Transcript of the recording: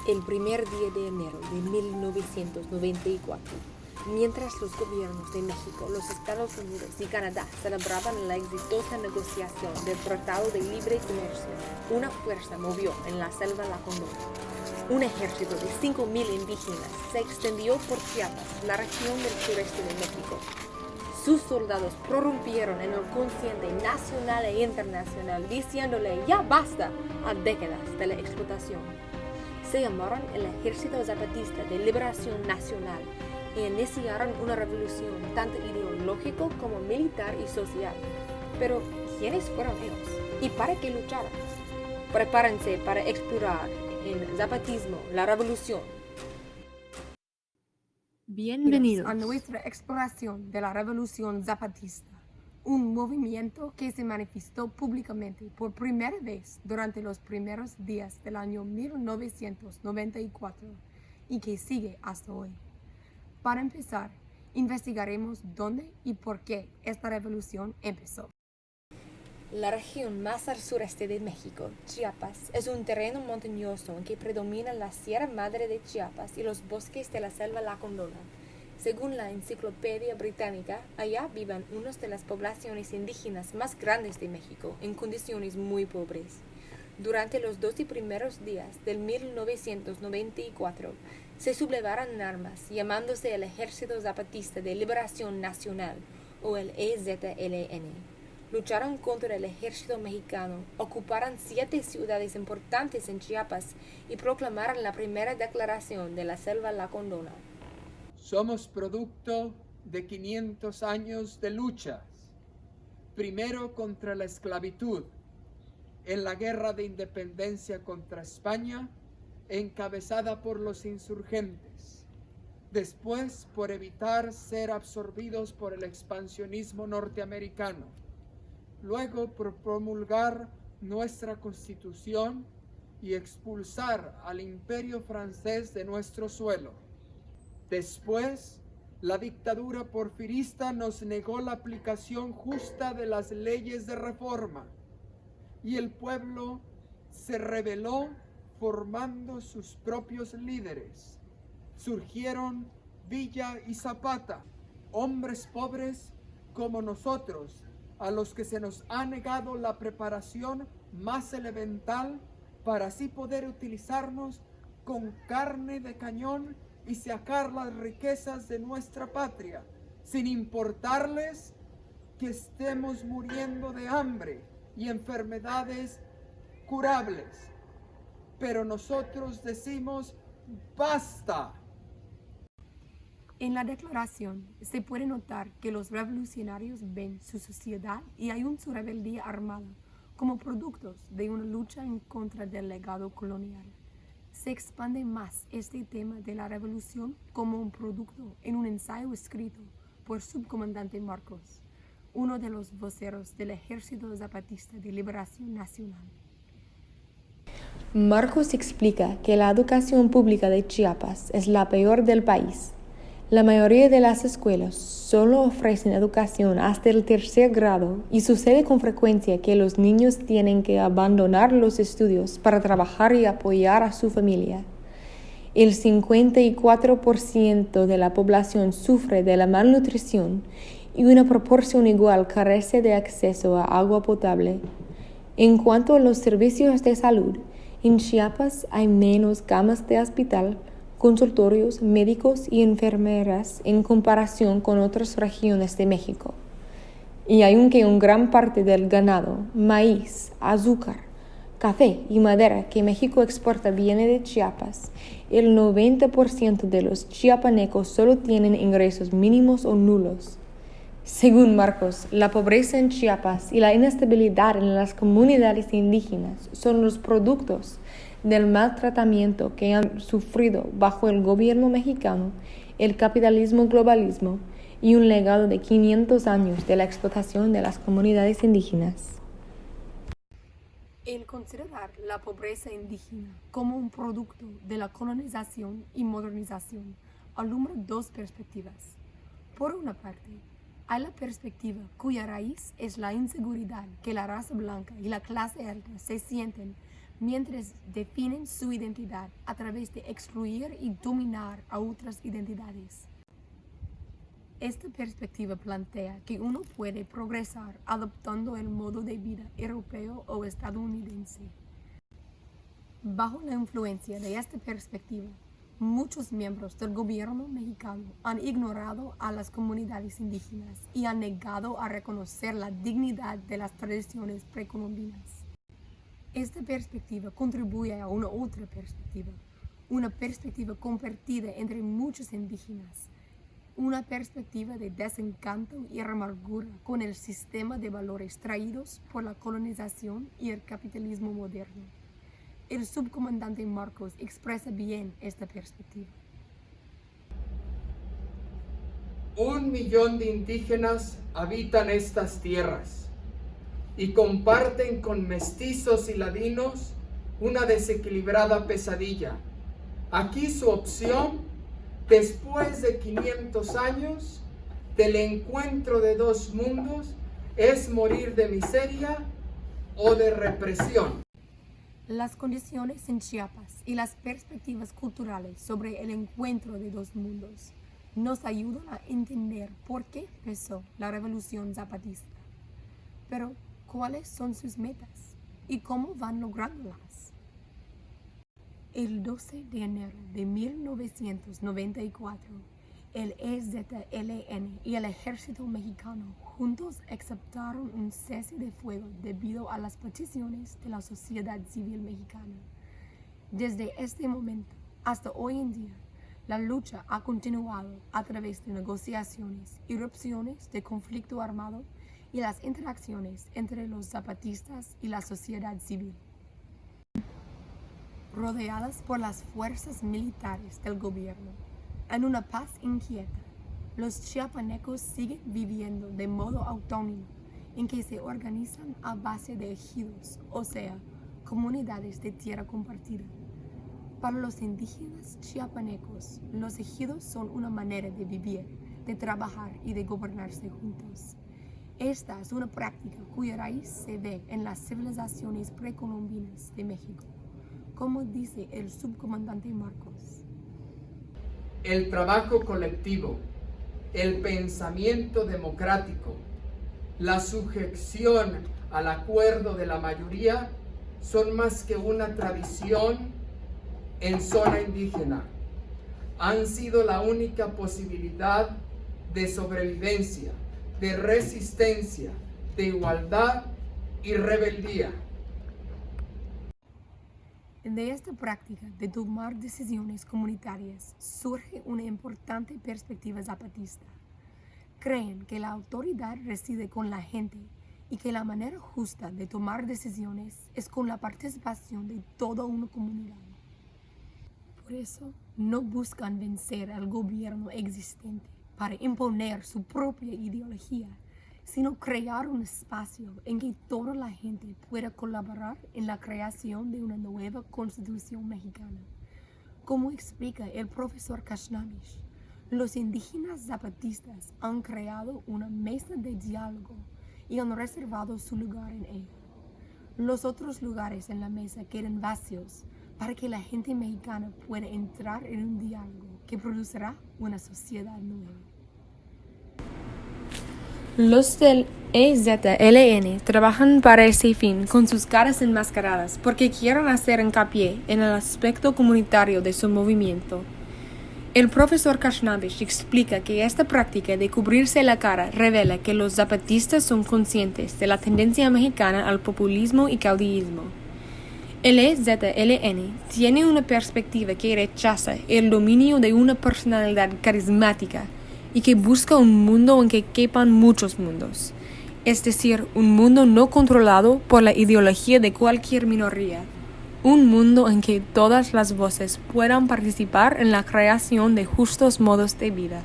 El primer día de enero de 1994, mientras los gobiernos de México, los Estados Unidos y Canadá celebraban la exitosa negociación del Tratado de Libre Comercio, una fuerza movió en la selva Lacandona. Un ejército de 5,000 indígenas se extendió por Chiapas, la región del sureste de México. Sus soldados prorrumpieron en el consciente nacional e internacional, diciéndole ya basta a décadas de la explotación. Se llamaron el Ejército Zapatista de Liberación Nacional e iniciaron una revolución tanto ideológica como militar y social. Pero, ¿quiénes fueron ellos? ¿Y para qué lucharon? Prepárense para explorar en Zapatismo la revolución. Bienvenidos a nuestra exploración de la Revolución Zapatista, un movimiento que se manifestó públicamente por primera vez durante los primeros días del año 1994 y que sigue hasta hoy. Para empezar, investigaremos dónde y por qué esta revolución empezó. La región más al sureste de México, Chiapas, es un terreno montañoso en que predomina la Sierra Madre de Chiapas y los bosques de la selva Lacandona. Según la Enciclopedia Británica, allá viven unas de las poblaciones indígenas más grandes de México, en condiciones muy pobres. Durante los 12 primeros días del 1994, se sublevaron armas, llamándose el Ejército Zapatista de Liberación Nacional, o el EZLN. Lucharon contra el ejército mexicano, ocuparon 7 ciudades importantes en Chiapas y proclamaron la primera declaración de la selva Lacandona. Somos producto de 500 años de luchas, primero contra la esclavitud, en la guerra de independencia contra España, encabezada por los insurgentes, después por evitar ser absorbidos por el expansionismo norteamericano, luego por promulgar nuestra Constitución y expulsar al Imperio francés de nuestro suelo. Después, la dictadura porfirista nos negó la aplicación justa de las leyes de reforma y el pueblo se rebeló formando sus propios líderes. Surgieron Villa y Zapata, hombres pobres como nosotros, a los que se nos ha negado la preparación más elemental para así poder utilizarnos con carne de cañón y sacar las riquezas de nuestra patria, sin importarles que estemos muriendo de hambre y enfermedades curables. Pero nosotros decimos ¡basta! En la declaración se puede notar que los revolucionarios ven su sociedad y aún su rebeldía armada como productos de una lucha en contra del legado colonial. Se expande más este tema de la revolución como un producto en un ensayo escrito por subcomandante Marcos, uno de los voceros del Ejército Zapatista de Liberación Nacional. Marcos explica que la educación pública de Chiapas es la peor del país. La mayoría de las escuelas solo ofrecen educación hasta el 3er grado y sucede con frecuencia que los niños tienen que abandonar los estudios para trabajar y apoyar a su familia. El 54% de la población sufre de la malnutrición y una proporción igual carece de acceso a agua potable. En cuanto a los servicios de salud, en Chiapas hay menos camas de hospital, consultorios, médicos y enfermeras en comparación con otras regiones de México. Y aunque una gran parte del ganado, maíz, azúcar, café y madera que México exporta viene de Chiapas, el 90% de los chiapanecos solo tienen ingresos mínimos o nulos. Según Marcos, la pobreza en Chiapas y la inestabilidad en las comunidades indígenas son los productos del maltratamiento que han sufrido bajo el gobierno mexicano, el capitalismo globalismo y un legado de 500 años de la explotación de las comunidades indígenas. El considerar la pobreza indígena como un producto de la colonización y modernización alumbra 2 perspectivas. Por una parte, hay la perspectiva cuya raíz es la inseguridad que la raza blanca y la clase alta se sienten mientras definen su identidad a través de excluir y dominar a otras identidades. Esta perspectiva plantea que uno puede progresar adoptando el modo de vida europeo o estadounidense. Bajo la influencia de esta perspectiva, muchos miembros del gobierno mexicano han ignorado a las comunidades indígenas y han negado a reconocer la dignidad de las tradiciones precolombinas. Esta perspectiva contribuye a una otra perspectiva, una perspectiva compartida entre muchos indígenas, una perspectiva de desencanto y amargura con el sistema de valores traídos por la colonización y el capitalismo moderno. El subcomandante Marcos expresa bien esta perspectiva. 1 millón de indígenas habitan estas tierras y comparten con mestizos y ladinos una desequilibrada pesadilla. Aquí su opción, después de 500 años del encuentro de dos mundos, es morir de miseria o de represión. Las condiciones en Chiapas y las perspectivas culturales sobre el encuentro de dos mundos nos ayudan a entender por qué empezó la revolución zapatista. Pero, ¿cuáles son sus metas y cómo van lográndolas? El 12 de enero de 1994, el EZLN y el ejército mexicano juntos aceptaron un cese de fuego debido a las peticiones de la sociedad civil mexicana. Desde este momento hasta hoy en día, la lucha ha continuado a través de negociaciones, irrupciones de conflicto armado y las interacciones entre los zapatistas y la sociedad civil. Rodeadas por las fuerzas militares del gobierno, en una paz inquieta, los chiapanecos siguen viviendo de modo autónomo, en que se organizan a base de ejidos, o sea, comunidades de tierra compartida. Para los indígenas chiapanecos, los ejidos son una manera de vivir, de trabajar y de gobernarse juntos. Esta es una práctica cuya raíz se ve en las civilizaciones precolombinas de México, como dice el subcomandante Marcos. El trabajo colectivo, el pensamiento democrático, la sujeción al acuerdo de la mayoría son más que una tradición en zona indígena. Han sido la única posibilidad de sobrevivencia, de resistencia, de igualdad y rebeldía. De esta práctica de tomar decisiones comunitarias surge una importante perspectiva zapatista. Creen que la autoridad reside con la gente y que la manera justa de tomar decisiones es con la participación de toda una comunidad. Por eso, no buscan vencer al gobierno existente para imponer su propia ideología, sino crear un espacio en que toda la gente pueda colaborar en la creación de una nueva constitución mexicana. Como explica el profesor Kashnamish, los indígenas zapatistas han creado una mesa de diálogo y han reservado su lugar en ella. Los otros lugares en la mesa quedan vacíos para que la gente mexicana pueda entrar en un diálogo que producirá una sociedad nueva. Los del EZLN trabajan para ese fin con sus caras enmascaradas porque quieren hacer hincapié en el aspecto comunitario de su movimiento. El profesor Kashnamish explica que esta práctica de cubrirse la cara revela que los zapatistas son conscientes de la tendencia mexicana al populismo y caudillismo. El EZLN tiene una perspectiva que rechaza el dominio de una personalidad carismática y que busca un mundo en que quepan muchos mundos, es decir, un mundo no controlado por la ideología de cualquier minoría, un mundo en que todas las voces puedan participar en la creación de justos modos de vida.